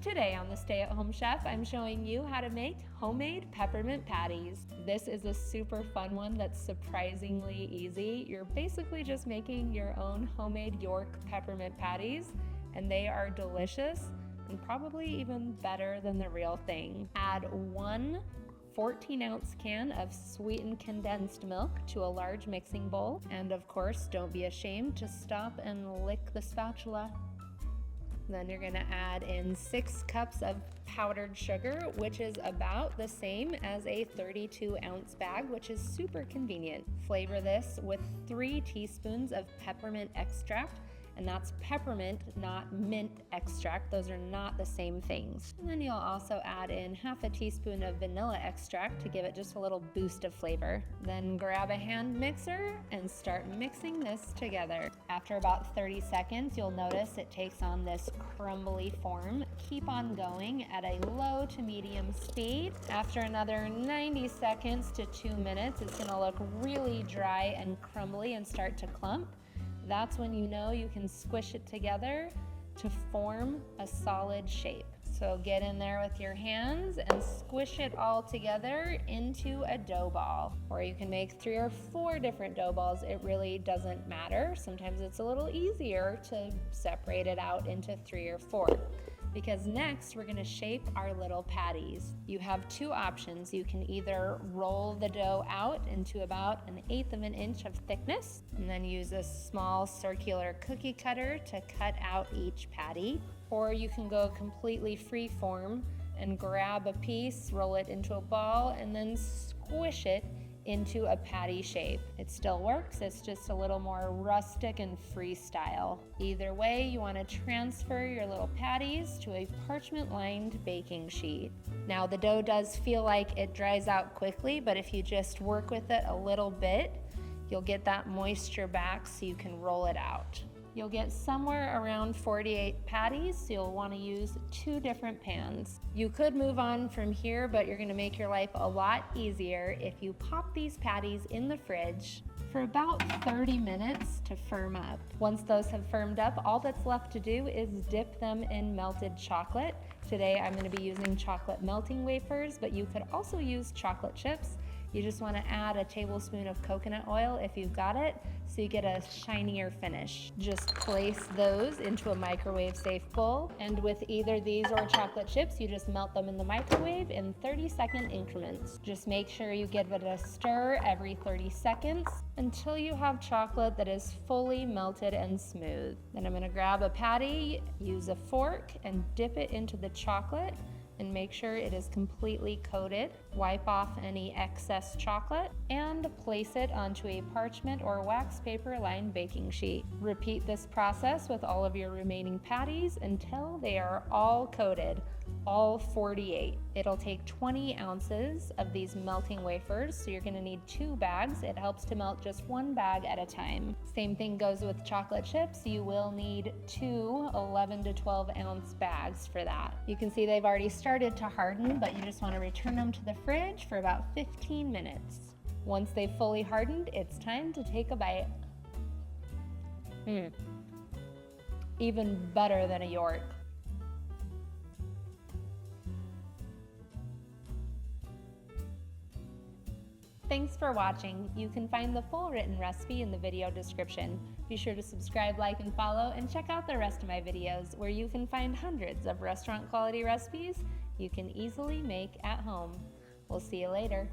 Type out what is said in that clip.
Today on the Stay at Home Chef, I'm showing you how to make homemade peppermint patties. This is a super fun one that's surprisingly easy. You're basically just making your own homemade York peppermint patties, and they are delicious and probably even better than the real thing. Add 1 14-ounce can of sweetened condensed milk to a large mixing bowl, and of course, don't be ashamed to stop and lick the spatula. Then you're going to add in 6 cups of powdered sugar, which is about the same as a 32-ounce bag, which is super convenient. Flavor this with 3 teaspoons of peppermint extract, and that's peppermint, not mint extract. Those are not the same things. And then you'll also add in half a teaspoon of vanilla extract to give it just a little boost of flavor. Then grab a hand mixer and start mixing this together. After about 30 seconds, you'll notice it takes on this crumbly form. Keep on going at a low to medium speed. After another 90 seconds to 2 minutes, it's gonna look really dry and crumbly and start to clump. That's when you know you can squish it together to form a solid shape. So get in there with your hands and squish it all together into a dough ball. Or you can make 3 or 4 different dough balls. It really doesn't matter. Sometimes it's a little easier to separate it out into 3 or 4. Because next we're gonna shape our little patties. You have 2 options. You can either roll the dough out into about 1/8 of an inch of thickness, and then use a small circular cookie cutter to cut out each patty. Or you can go completely free form and grab a piece, roll it into a ball, and then squish it into a patty shape. It still works, it's just a little more rustic and freestyle. Either way, you want to transfer your little patties to a parchment-lined baking sheet. Now the dough does feel like it dries out quickly, but if you just work with it a little bit, you'll get that moisture back so you can roll it out. You'll get somewhere around 48 patties, so you'll want to use 2 different pans. You could move on from here, but you're going to make your life a lot easier if you pop these patties in the fridge for about 30 minutes to firm up. Once those have firmed up, all that's left to do is dip them in melted chocolate. Today I'm going to be using chocolate melting wafers, but you could also use chocolate chips. You just want to add a tablespoon of coconut oil if you've got it, so you get a shinier finish. Just place those into a microwave safe bowl, and with either these or chocolate chips, you just melt them in the microwave in 30-second increments. Just make sure you give it a stir every 30 seconds until you have chocolate that is fully melted and smooth. Then I'm going to grab a patty, use a fork, and dip it into the chocolate and make sure it is completely coated. Wipe off any excess chocolate and place it onto a parchment or wax paper lined baking sheet. Repeat this process with all of your remaining patties until they are all coated, all 48. It'll take 20 ounces of these melting wafers, so you're gonna need 2 bags. It helps to melt just 1 bag at a time. Same thing goes with chocolate chips. You will need 2 11 to 12 ounce bags for that. You can see they've already started to harden, but you just wanna return them to the fridge for about 15 minutes. Once they've fully hardened, it's time to take a bite. Even better than a York. Thanks for watching. You can find the full written recipe in the video description. Be sure to subscribe, like, and follow, and check out the rest of my videos where you can find hundreds of restaurant quality recipes you can easily make at home. We'll see you later.